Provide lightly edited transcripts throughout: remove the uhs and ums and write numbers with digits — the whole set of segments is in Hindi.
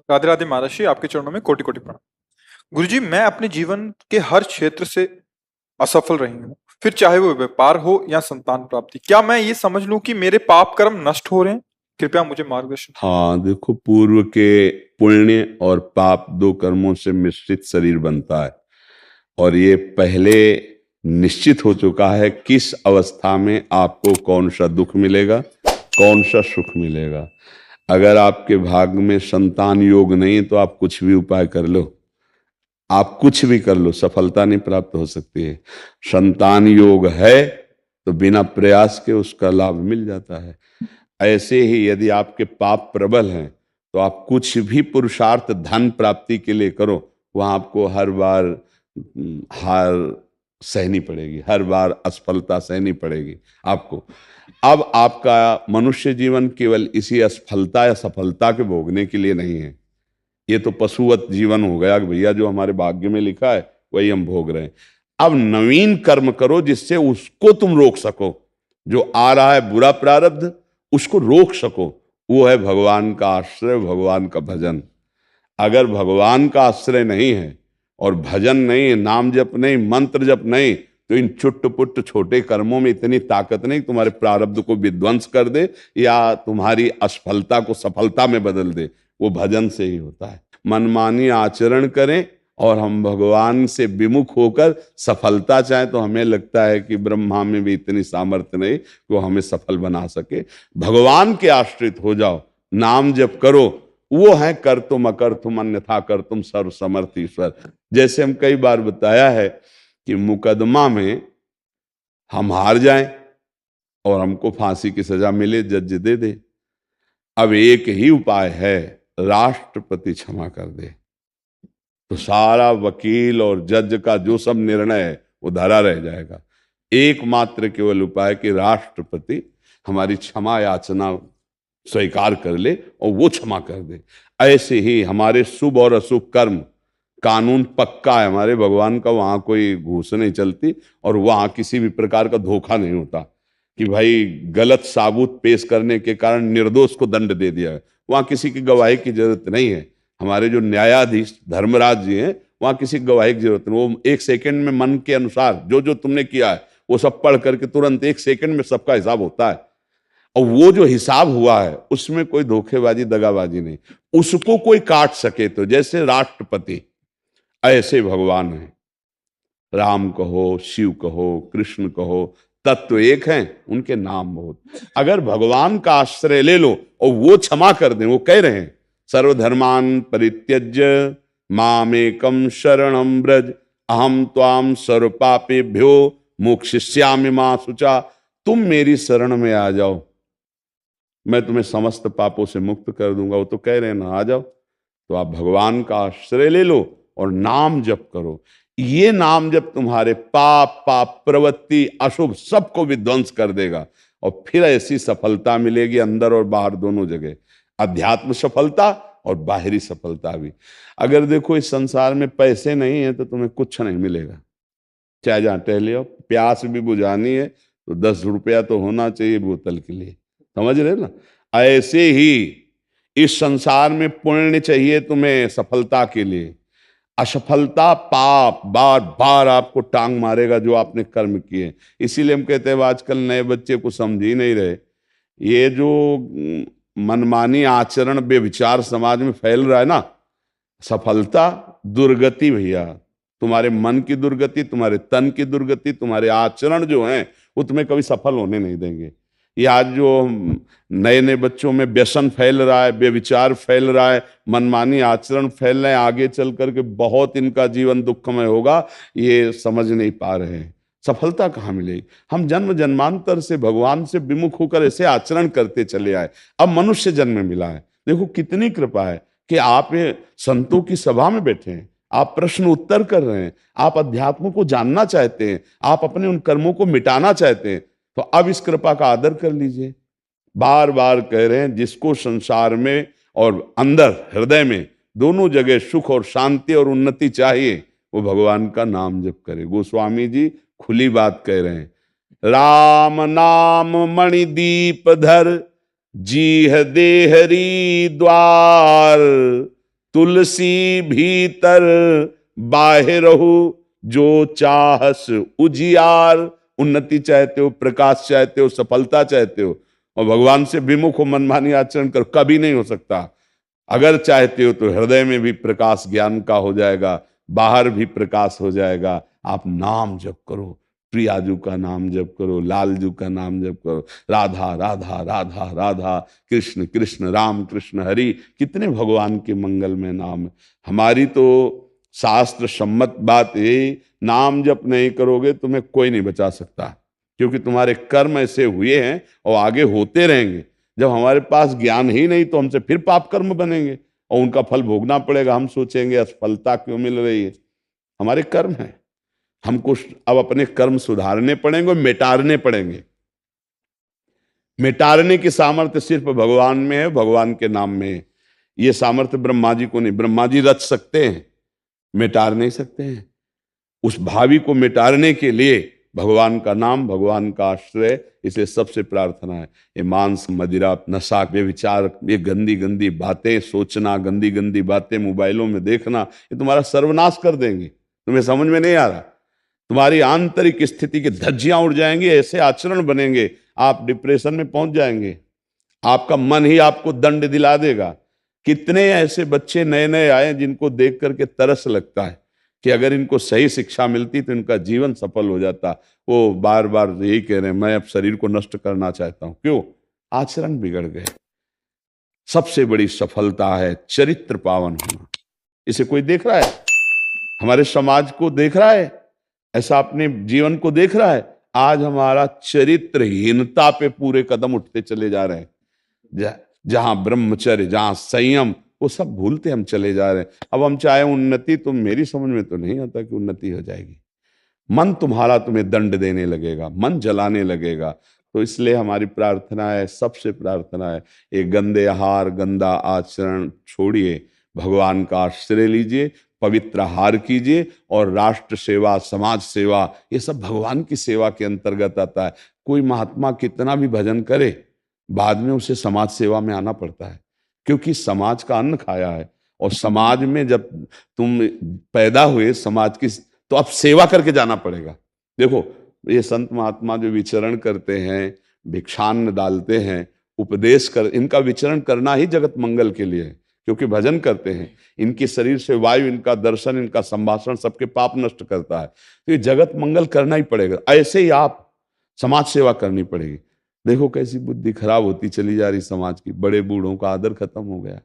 राधे राधे महाराज जी, आपके चरणों में कोटि कोटि प्रणाम। गुरुजी, मैं अपने जीवन के हर क्षेत्र से असफल रही हूँ, फिर चाहे वो व्यापार हो या संतान प्राप्ति। क्या मैं ये समझ लूं कि मेरे पाप कर्म नष्ट हो रहे हैं? कृपया मुझे मार्गदर्शन। हाँ, देखो, पूर्व के पुण्य और पाप दो कर्मों से मिश्रित शरीर बनता है और ये पहले निश्चित हो चुका है किस अवस्था में आपको कौन सा दुख मिलेगा, कौन सा सुख मिलेगा। अगर आपके भाग्य में संतान योग नहीं है तो आप कुछ भी उपाय कर लो, आप कुछ भी कर लो, सफलता नहीं प्राप्त हो सकती है। संतान योग है तो बिना प्रयास के उसका लाभ मिल जाता है। ऐसे ही यदि आपके पाप प्रबल हैं तो आप कुछ भी पुरुषार्थ धन प्राप्ति के लिए करो, वहां आपको हर बार हार सहनी पड़ेगी, हर बार असफलता सहनी पड़ेगी आपको। अब आपका मनुष्य जीवन केवल इसी असफलता या सफलता के भोगने के लिए नहीं है। ये तो पशुवत जीवन हो गया कि भैया जो हमारे भाग्य में लिखा है वही हम भोग रहे हैं। अब नवीन कर्म करो जिससे उसको तुम रोक सको, जो आ रहा है बुरा प्रारब्ध उसको रोक सको। वो है भगवान का आश्रय, भगवान का भजन। अगर भगवान का आश्रय नहीं है और भजन नहीं है, नाम जप नहीं, मंत्र जप नहीं, तो इन चुट्ट पुट्ट छोटे कर्मों में इतनी ताकत नहीं कि तुम्हारे प्रारब्ध को विध्वंस कर दे या तुम्हारी असफलता को सफलता में बदल दे। वो भजन से ही होता है। मनमानी आचरण करें और हम भगवान से विमुख होकर सफलता चाहें तो हमें लगता है कि ब्रह्मा में भी इतनी सामर्थ्य नहीं कि वो हमें सफल बना सके। भगवान के आश्रित हो जाओ, नाम जप करो, वो है कर तुम अकर तुम अन्यथा कर तुम सर्व समर्थ ईश्वर। जैसे हम कई बार बताया है कि मुकदमा में हम हार जाएं और हमको फांसी की सजा मिले, जज दे दे। अब एक ही उपाय है, राष्ट्रपति क्षमा कर दे तो सारा वकील और जज का जो सब निर्णय है वो धरा रह जाएगा। एकमात्र केवल उपाय कि राष्ट्रपति हमारी क्षमा याचना स्वीकार कर ले और वो क्षमा कर दे। ऐसे ही हमारे शुभ और अशुभ कर्म, कानून पक्का है हमारे भगवान का, वहां कोई घूस नहीं चलती और वहां किसी भी प्रकार का धोखा नहीं होता कि भाई गलत साबूत पेश करने के कारण निर्दोष को दंड दे दिया है। वहां किसी की गवाही की जरूरत नहीं है। हमारे जो न्यायाधीश धर्मराज जी हैं, वहां किसी की गवाही की जरूरत नहीं। वो एक सेकंड में मन के अनुसार जो जो तुमने किया है वो सब पढ़ करके तुरंत एक सेकंड में सबका हिसाब होता है। और वो जो हिसाब हुआ है उसमें कोई धोखेबाजी दगाबाजी नहीं, उसको कोई काट सके तो जैसे राष्ट्रपति ऐसे भगवान है। राम कहो, शिव कहो, कृष्ण कहो, तत्व एक हैं, उनके नाम बहुत। अगर भगवान का आश्रय ले लो और वो क्षमा कर दें, वो कह रहे हैं सर्वधर्मान परित्यज्य मामेकम शरणम ब्रज अहम त्वाम सर्व पापेभ्यो मोक्षयिष्यामि मा शुचा। तुम मेरी शरण में आ जाओ, मैं तुम्हें समस्त पापों से मुक्त कर दूंगा। वो तो कह रहे हैं ना, आ जाओ। तो आप भगवान का आश्रय ले लो और नाम जप करो। ये नाम जप तुम्हारे पाप, पाप प्रवृत्ति, अशुभ सबको विध्वंस कर देगा और फिर ऐसी सफलता मिलेगी अंदर और बाहर दोनों जगह, अध्यात्म सफलता और बाहरी सफलता भी। अगर देखो इस संसार में पैसे नहीं है तो तुम्हें कुछ नहीं मिलेगा, चाहे जहां टहले हो। प्यास भी बुझानी है तो 10 रुपया तो होना चाहिए बोतल के लिए, समझ रहे ना। ऐसे ही इस संसार में पुण्य चाहिए तुम्हें सफलता के लिए। असफलता पाप बार बार आपको टांग मारेगा जो आपने कर्म किए। इसीलिए हम कहते हैं आजकल नए बच्चे को समझ ही नहीं रहे। ये जो मनमानी आचरण बेविचार समाज में फैल रहा है ना, सफलता दुर्गति भैया, तुम्हारे मन की दुर्गति, तुम्हारे तन की दुर्गति, तुम्हारे आचरण जो हैं वो तुम्हें कभी सफल होने नहीं देंगे। ये आज जो नए नए बच्चों में व्यसन फैल रहा है, बेविचार फैल रहा है, मनमानी आचरण फैल रहे हैं, आगे चल करके बहुत इनका जीवन दुखमय होगा, ये समझ नहीं पा रहे हैं। सफलता कहाँ मिलेगी? हम जन्म जन्मांतर से भगवान से विमुख होकर ऐसे आचरण करते चले आए, अब मनुष्य जन्म मिला है। देखो कितनी कृपा है कि आप ये संतों की सभा में बैठे हैं, आप प्रश्न उत्तर कर रहे हैं, आप अध्यात्म को जानना चाहते हैं, आप अपने उन कर्मों को मिटाना चाहते हैं। तो अब इस कृपा का आदर कर लीजिए। बार बार कह रहे हैं जिसको संसार में और अंदर हृदय में दोनों जगह सुख और शांति और उन्नति चाहिए, वो भगवान का नाम जप करे। गोस्वामी जी खुली बात कह रहे हैं, राम नाम मणिदीप धर जीह देहरी द्वार तुलसी भीतर बाहिरहु, जो चाहस उजियार। उन्नति चाहते हो, प्रकाश चाहते हो, सफलता चाहते हो, और भगवान से विमुख हो, मनमानी आचरण करो, कभी नहीं हो सकता। अगर चाहते हो तो हृदय में भी प्रकाश ज्ञान का हो जाएगा, बाहर भी प्रकाश हो जाएगा। आप नाम जप करो, प्रियाजू का नाम जप करो, लालजू का नाम जप करो, राधा राधा राधा राधा, कृष्ण कृष्ण राम कृष्ण हरि। कितने भगवान के मंगल में नाम है। हमारी तो शास्त्र सम्मत बात है, नाम जप नहीं करोगे तुम्हें कोई नहीं बचा सकता, क्योंकि तुम्हारे कर्म ऐसे हुए हैं और आगे होते रहेंगे। जब हमारे पास ज्ञान ही नहीं तो हमसे फिर पाप कर्म बनेंगे और उनका फल भोगना पड़ेगा। हम सोचेंगे असफलता क्यों मिल रही है, हमारे कर्म है। हमको अब अपने कर्म सुधारने पड़ेंगे और मिटारने पड़ेंगे। मिटारने की सामर्थ्य सिर्फ भगवान में है, भगवान के नाम में है। ये सामर्थ्य ब्रह्मा जी को नहीं। ब्रह्मा जी रच सकते हैं, मिटार नहीं सकते हैं। उस भावी को मिटारने के लिए भगवान का नाम, भगवान का आश्रय। इसलिए सबसे प्रार्थना है, ये मांस मदिरा नशा व्यभिचार, ये गंदी गंदी बातें सोचना, गंदी गंदी बातें मोबाइलों में देखना, ये तुम्हारा सर्वनाश कर देंगे। तुम्हें समझ में नहीं आ रहा, तुम्हारी आंतरिक स्थिति की धज्जियां उड़ जाएंगी, ऐसे आचरण बनेंगे, आप डिप्रेशन में पहुंच जाएंगे। आपका मन ही आपको दंड दिला देगा। कितने ऐसे बच्चे नए नए आए जिनको देख करके तरस लगता है कि अगर इनको सही शिक्षा मिलती तो इनका जीवन सफल हो जाता। वो बार बार यही कह रहे हैं, मैं अब शरीर को नष्ट करना चाहता हूं। क्यों? आचरण बिगड़ गए। सबसे बड़ी सफलता है चरित्र पावन होना। इसे कोई देख रहा है? हमारे समाज को देख रहा है? ऐसा अपने जीवन को देख रहा है? आज हमारा चरित्रहीनता पे पूरे कदम उठते चले जा रहे हैं। जहां ब्रह्मचर्य, जहां संयम, वो सब भूलते हम चले जा रहे हैं। अब हम चाहे उन्नति, तो मेरी समझ में तो नहीं आता कि उन्नति हो जाएगी। मन तुम्हारा तुम्हें दंड देने लगेगा, मन जलाने लगेगा। तो इसलिए हमारी प्रार्थना है, सबसे प्रार्थना है, ये गंदे आहार, गंदा आचरण छोड़िए, भगवान का आश्रय लीजिए, पवित्र आहार कीजिए, और राष्ट्र सेवा, समाज सेवा, ये सब भगवान की सेवा के अंतर्गत आता है। कोई महात्मा कितना भी भजन करे, बाद में उसे समाज सेवा में आना पड़ता है, क्योंकि समाज का अन्न खाया है। और समाज में जब तुम पैदा हुए समाज की, तो अब सेवा करके जाना पड़ेगा। देखो, ये संत महात्मा जो विचरण करते हैं, भिक्षान्न डालते हैं, उपदेश कर, इनका विचरण करना ही जगत मंगल के लिए है, क्योंकि भजन करते हैं। इनके शरीर से वायु, इनका दर्शन, इनका संभाषण सबके पाप नष्ट करता है। तो ये जगत मंगल करना ही पड़ेगा। ऐसे ही आप समाज सेवा करनी पड़ेगी। देखो कैसी बुद्धि खराब होती चली जा रही समाज की। बड़े बूढ़ों का आदर खत्म हो गया,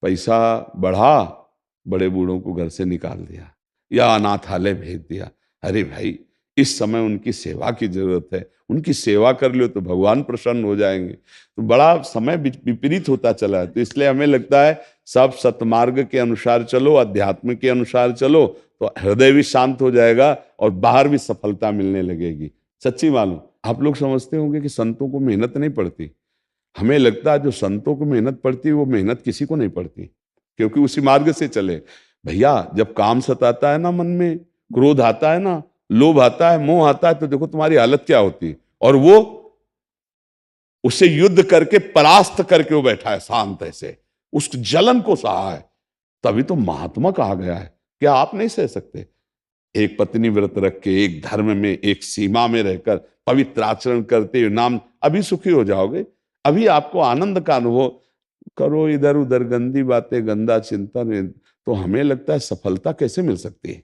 पैसा बढ़ा, बड़े बूढ़ों को घर से निकाल दिया या अनाथालय भेज दिया। अरे भाई, इस समय उनकी सेवा की जरूरत है, उनकी सेवा कर लो तो भगवान प्रसन्न हो जाएंगे। तो बड़ा समय विपरीत होता चला है। तो इसलिए हमें लगता है सब सतमार्ग के अनुसार चलो, अध्यात्म के अनुसार चलो, तो हृदय भी शांत हो जाएगा और बाहर भी सफलता मिलने लगेगी। सच्ची मालूम, आप लोग समझते होंगे कि संतों को मेहनत नहीं पड़ती। हमें लगता है जो संतों को मेहनत पड़ती है वो मेहनत किसी को नहीं पड़ती, क्योंकि उसी मार्ग से चले। भैया, जब काम सताता है ना, मन में क्रोध आता है ना, लोभ आता है, मोह आता है, तो देखो तुम्हारी हालत क्या होती है। और वो उससे युद्ध करके परास्त करके वो बैठा है शांत ऐसे, उस जलन को सहा है। तभी तो महात्मा कहा गया है। क्या आप नहीं सह सकते? एक पत्नी व्रत रख के, एक धर्म में, एक सीमा में रहकर पवित्र आचरण करते हुए नाम, अभी सुखी हो जाओगे। अभी आपको आनंद का अनुभव करो। इधर उधर गंदी बातें, गंदा चिंतन, तो हमें लगता है सफलता कैसे मिल सकती है।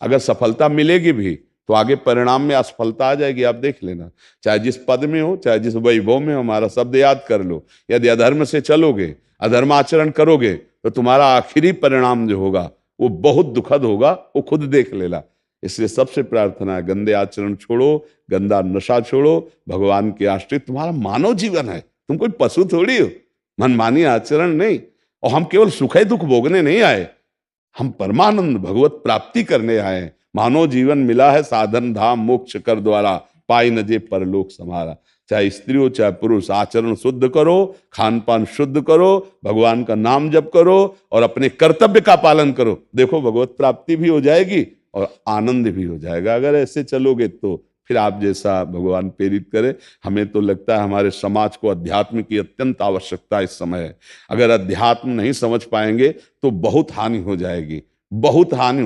अगर सफलता मिलेगी भी तो आगे परिणाम में असफलता आ जाएगी। आप देख लेना, चाहे जिस पद में हो, चाहे जिस वैभव में हो, हमारा शब्द याद कर लो। यदि अधर्म से चलोगे, अधर्म आचरण करोगे, तो तुम्हारा आखिरी परिणाम जो होगा वो बहुत दुखद होगा, वो खुद देख लेना। इसलिए सबसे प्रार्थना है, गंदे आचरण छोड़ो, गंदा नशा छोड़ो, भगवान के आश्रित। तुम्हारा मानव जीवन है, तुम कोई पशु थोड़ी हो। मनमानी आचरण नहीं। और हम केवल सुख दुख भोगने नहीं आए, हम परमानंद भगवत प्राप्ति करने आए हैं। मानव जीवन मिला है साधन धाम मोक्ष कर द्वारा, पाई न जे परलोक समारा। चाहे स्त्री हो चाहे पुरुष, आचरण शुद्ध करो, खान पान शुद्ध करो, भगवान का नाम जप करो और अपने कर्तव्य का पालन करो। देखो भगवत प्राप्ति भी हो जाएगी और आनंद भी हो जाएगा। अगर ऐसे चलोगे तो फिर आप जैसा भगवान प्रेरित करे। हमें तो लगता है हमारे समाज को अध्यात्म की अत्यंत आवश्यकता इस समय है। अगर अध्यात्म नहीं समझ पाएंगे तो बहुत हानि हो जाएगी, बहुत हानि